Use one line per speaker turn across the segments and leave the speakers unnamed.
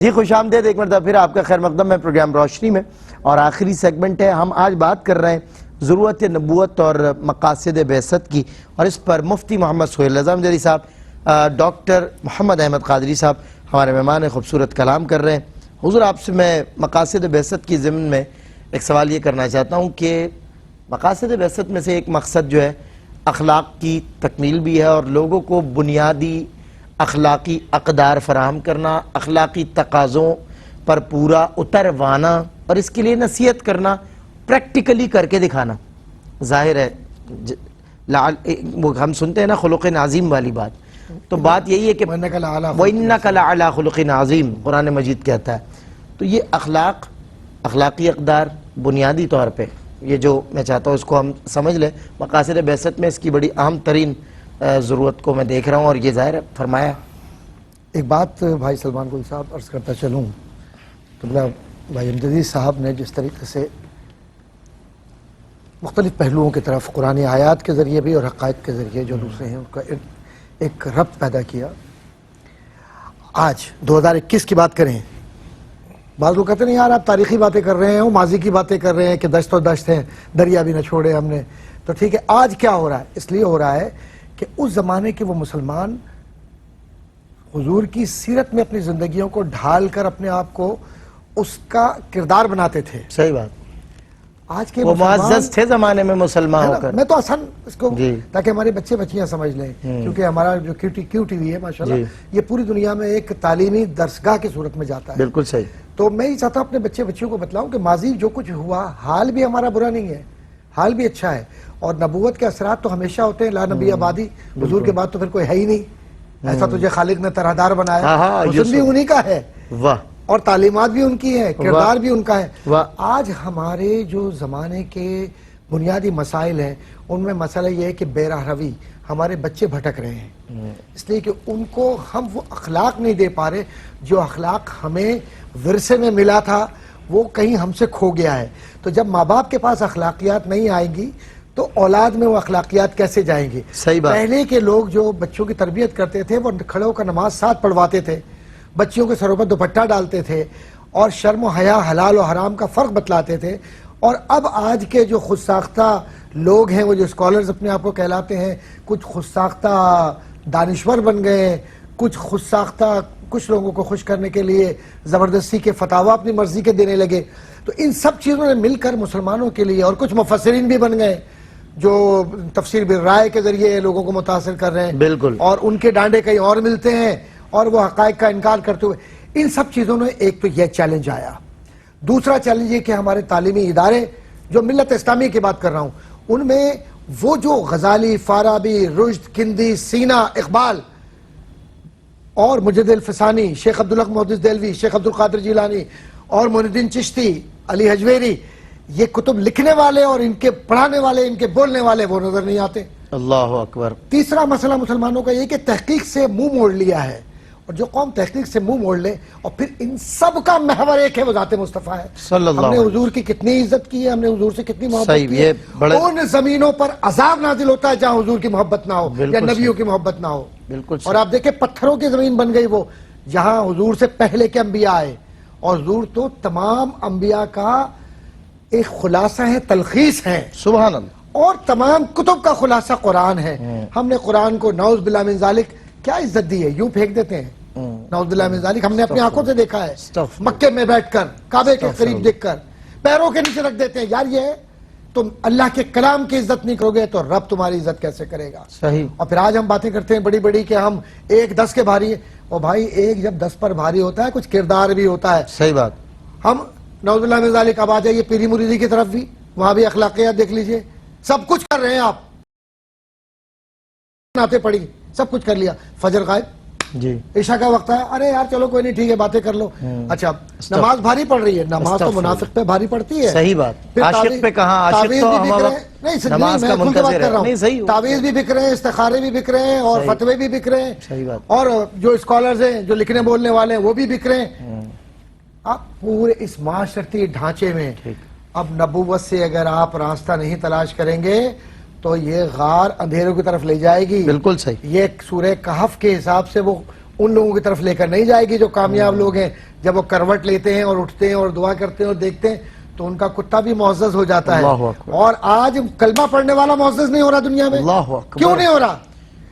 جی خوش آمدید ایک مرتبہ پھر آپ کا خیر مقدم ہے پروگرام روشنی میں، اور آخری سیگمنٹ ہے۔ ہم آج بات کر رہے ہیں ضرورت نبوت اور مقاصد بعثت کی، اور اس پر مفتی محمد سہیل رضا امجدی صاحب، ڈاکٹر محمد احمد قادری صاحب ہمارے مہمان خوبصورت کلام کر رہے ہیں۔ حضور، آپ سے میں مقاصد بعثت کی ضمن میں ایک سوال یہ کرنا چاہتا ہوں کہ مقاصد بعثت میں سے ایک مقصد جو ہے اخلاق کی تکمیل بھی ہے، اور لوگوں کو بنیادی اخلاقی اقدار فراہم کرنا، اخلاقی تقاضوں پر پورا اتروانا، اور اس کے لیے نصیحت کرنا، پریکٹیکلی کر کے دکھانا۔ ظاہر ہے ہم سنتے ہیں نا خلق عظیم والی بات، تو بات یہی ہے کہ وَإِنَّكَ لَعَلَىٰ خُلُقٍ عَظِيمٍ قرآن مجید کہتا ہے۔ تو یہ اخلاقی اقدار بنیادی طور پہ، یہ جو میں چاہتا ہوں اس کو ہم سمجھ لیں، مقاصد بعثت میں اس کی بڑی اہم ترین ضرورت کو میں دیکھ رہا ہوں، اور یہ ظاہر فرمایا۔
ایک بات بھائی سلمان گل صاحب عرض کرتا چلوں، قبلہ بھائی امجدی صاحب نے جس طریقے سے مختلف پہلوؤں کی طرف قرآن آیات کے ذریعے بھی اور حقائق کے ذریعے جو دوسرے ہیں ان کا ایک ربط پیدا کیا۔ آج 2021 کی بات کریں، بعض لوگ کہتے ہیں یار آپ تاریخی باتیں کر رہے ہیں، ماضی کی باتیں کر رہے ہیں کہ دشت و دشت ہیں، دریا بھی نہ چھوڑے ہم نے، تو ٹھیک ہے آج کیا ہو رہا ہے؟ اس لیے ہو رہا ہے کہ اس زمانے کے وہ مسلمان حضور کی سیرت میں اپنی زندگیوں کو ڈھال کر اپنے آپ کو اس کا کردار بناتے تھے۔
صحیح بات،
آج کے
وہ معزز تھے زمانے میں مسلمان ہو کر۔
میں تو آسان اس کو
جی،
تاکہ ہمارے بچے بچیاں سمجھ لیں، کیونکہ ہمارا جو کیو ٹی وی ہے ماشاءاللہ یہ پوری دنیا میں ایک تعلیمی درسگاہ کی صورت میں جاتا ہے۔
بالکل صحیح۔
تو میں یہ چاہتا ہوں اپنے بچے بچیوں کو بتلاؤں کہ ماضی جو کچھ ہوا، حال بھی ہمارا برا نہیں ہے، حال بھی اچھا ہے، اور نبوت کے اثرات تو ہمیشہ ہوتے ہیں، لا نبی آبادی، حضور کے بعد تو پھر کوئی ہے ہی نہیں، ایسا تجھے خالق نے طرحدار بنایا، حسن بھی انہی کا ہے، اور تعلیمات بھی ان کی ہے، کردار بھی ان کا ہے۔ آج ہمارے جو زمانے کے بنیادی مسائل ہیں ان میں مسئلہ یہ ہے کہ بے راہ روی، ہمارے بچے بھٹک رہے ہیں، اس لیے کہ ان کو ہم وہ اخلاق نہیں دے پا رہے جو اخلاق ہمیں ورثے میں ملا تھا، وہ کہیں ہم سے کھو گیا ہے۔ تو جب ماں باپ کے پاس اخلاقیات نہیں آئیں گی تو اولاد میں وہ اخلاقیات کیسے جائیں گی؟
صحیح بات۔
پہلے کے لوگ جو بچوں کی تربیت کرتے تھے وہ کھڑے ہو کر نماز ساتھ پڑھواتے تھے، بچیوں کے سروں پر دوپٹہ ڈالتے تھے، اور شرم و حیا، حلال و حرام کا فرق بتلاتے تھے۔ اور اب آج کے جو خود ساختہ لوگ ہیں، وہ جو اسکالرز اپنے آپ کو کہلاتے ہیں، کچھ خود ساختہ دانشور بن گئے، کچھ خود ساختہ کچھ لوگوں کو خوش کرنے کے لیے زبردستی کے فتاوی اپنی مرضی کے دینے لگے۔ تو ان سب چیزوں نے مل کر مسلمانوں کے لیے، اور کچھ مفسرین بھی بن گئے جو تفسیر بالرائے کے ذریعے لوگوں کو متاثر کر رہے ہیں،
بالکل، اور
ان کے ڈانڈے کہیں اور ملتے ہیں، اور وہ حقائق کا انکار کرتے ہوئے۔ ان سب چیزوں نے ایک تو یہ چیلنج آیا۔ دوسرا چیلنج یہ کہ ہمارے تعلیمی ادارے، جو ملت اسلامی کی بات کر رہا ہوں، ان میں وہ جو غزالی، فارابی، رشد، کندی، سینا، اقبال اور مجد الفسانی، شیخ عبدالحق محدث دہلوی، شیخ عبدالقادر جیلانی اور معین الدین چشتی، علی حجویری، یہ کتب لکھنے والے اور ان کے پڑھانے والے، ان کے بولنے والے وہ نظر نہیں آتے۔
اللہ اکبر۔ تیسرا
تیسرا مسئلہ مسلمانوں کا یہ کہ تحقیق سے منہ موڑ لیا ہے، اور جو قوم تحقیق سے منہ موڑ لے، اور پھر ان سب کا محور ایک ہے، وہ ذات مصطفیٰ ہے۔
صلی اللہ
ہم نے
علیہ
حضور کی کتنی عزت کی ہے، ہم نے حضور سے کتنی محبت
صحیح،
کی
یہ
ہے۔ ان زمینوں پر عذاب نازل ہوتا ہے جہاں حضور کی محبت نہ ہو یا نبیوں کی محبت نہ ہو۔
بالکل
اور آپ دیکھیں پتھروں کی زمین بن گئی وہ، جہاں حضور سے پہلے کے انبیاء آئے، اور حضور تو تمام انبیاء کا ایک خلاصہ ہے، تلخیص ہے،
سبحان اللہ،
اور تمام کتب کا خلاصہ قرآن ہے۔ ہم نے قرآن کو نعوذ باللہ من ذالک کیا عزت دی ہے، یوں پھینک دیتے ہیں، نعوذ باللہ من ذالک ہم نے اپنی آنکھوں سے دیکھا ہے، مکے میں بیٹھ کر، کعبے کے قریب دیکھ کر پیروں کے نیچے رکھ دیتے ہیں۔ یار یہ تم اللہ کے کلام کی عزت نہیں کرو گے تو رب تمہاری عزت کیسے کرے گا؟
صحیح۔
اور پھر آج ہم باتیں کرتے ہیں بڑی بڑی کہ ہم 1-10 کے بھاری ہیں، اور بھائی ایک جب 10 پر بھاری ہوتا ہے کچھ کردار بھی ہوتا ہے۔
صحیح بات۔
ہم نعوذ باللہ من ذالک اب آ جائیے پیری مریدی کی طرف بھی، وہاں بھی اخلاقیات دیکھ لیجئے، سب کچھ کر رہے ہیں آپ، نعتیں پڑھی، سب کچھ کر لیا، فجر غائب،
جی،
عشاء کا وقت ہے، ارے یار چلو کوئی نہیں ٹھیک ہے باتیں کر لو۔ اچھا نماز بھاری پڑھ رہی ہے، نماز تو منافق پہ بھاری پڑتی ہے۔
صحیح بات۔ عاشق پہ کہاں، عاشق تو ہم نماز کا منتظر ہے۔ نہیں صحیح،
تعویذ بھی بک رہے ہیں، استخارے بھی بک رہے ہیں، اور فتوے بھی بک رہے ہیں۔
صحیح بات۔
اور جو اسکالرز ہیں، جو لکھنے بولنے والے ہیں، وہ بھی بک رہے ہیں۔ اب پورے اس معاشرتی ڈھانچے میں اب نبوت سے اگر آپ راستہ نہیں تلاش کریں گے تو یہ غار اندھیروں کی طرف لے جائے گی۔
بالکل صحیح۔
یہ سورہ کہف کے حساب سے وہ ان لوگوں کی طرف لے کر نہیں جائے گی جو کامیاب لوگ ہیں. جب وہ کروٹ لیتے ہیں اور اٹھتے ہیں اور دعا کرتے ہیں اور دیکھتے ہیں تو ان کا کتا بھی معزز ہو جاتا ہے.
اللہ اکبر.
اور آج کلمہ پڑھنے والا معزز نہیں ہو رہا دنیا میں.
اللہ اکبر.
کیوں نہیں ہو رہا؟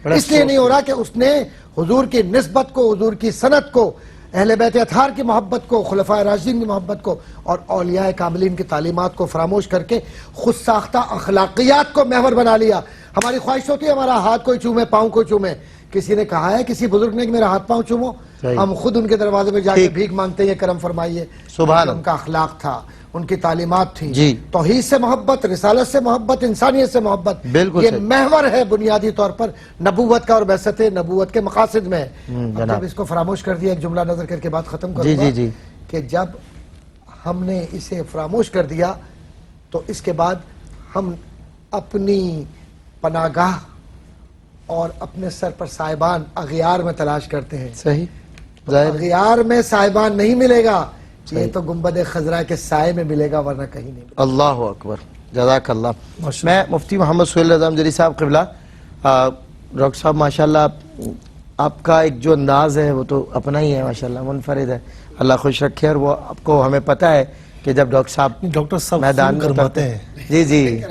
بڑا
اس لیے نہیں ہو رہا کہ اس نے حضور کی نسبت کو، حضور کی سنت کو، اہل بیت اطہار کی محبت کو، خلفائے راشدین کی محبت کو اور اولیاء کاملین کی تعلیمات کو فراموش کر کے خود ساختہ اخلاقیات کو محور بنا لیا. ہماری خواہش ہوتی ہے ہمارا ہاتھ کوئی چومے، پاؤں کوئی چومے. کسی نے کہا ہے کسی بزرگ نے کہ میرا ہاتھ پاؤں چومو؟
صحیح.
ہم خود ان کے دروازے پہ جا کے بھیک مانگتے ہیں کرم فرمائیے.
سبحان
ان کا اخلاق تھا، ان کی تعلیمات تھی.
جی.
توحید سے محبت، رسالت سے محبت، انسانیت سے محبت،
بالکل
یہ
صحیح.
محور ہے بنیادی طور پر نبوت کا اور بعثت نبوت کے مقاصد میں. اب
جناب.
جب اس کو فراموش کر دیا، ایک جملہ نظر کر کے بات ختم
جی
کروں گا
جی جی.
کہ جب ہم نے اسے فراموش کر دیا تو اس کے بعد ہم اپنی پناہگاہ اور اپنے سر پر صاحبان اغیار میں تلاش کرتے ہیں.
صحیح. ظاہر.
اغیار میں صاحبان نہیں ملے گا، یہ تو گنبد خضرا کے سائے میں ملے گا، ورنہ کہیں نہیں ملے گا.
اللہ اکبر. جزاک اللہ. میں مفتی محمد سہیل رضا امجدی صاحب قبلہ، ڈاکٹر صاحب ماشاءاللہ آپ کا ایک جو انداز ہے وہ تو اپنا ہی ہے ماشاءاللہ، منفرد ہے. اللہ خوش رکھے. اور وہ آپ کو ہمیں پتہ ہے کہ جب ڈاکٹر صاحب میدان میں
کرواتے ہیں.
جی جی،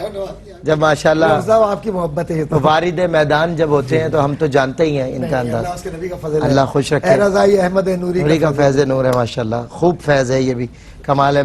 جب ماشاءاللہ
صاحب آپ کی محبت ہے یہ تو.
وارد میدان جب ہوتے ہیں تو ہم تو جانتے ہی ہیں ان کا
اللہ
انداز.
اس کے نبی کا فضل ہے.
اللہ خوش رکھے.
اے رضائی احمد نوری
نوری کا فیض نور ہے ماشاءاللہ. خوب فیض ہے، یہ بھی کمال ہے.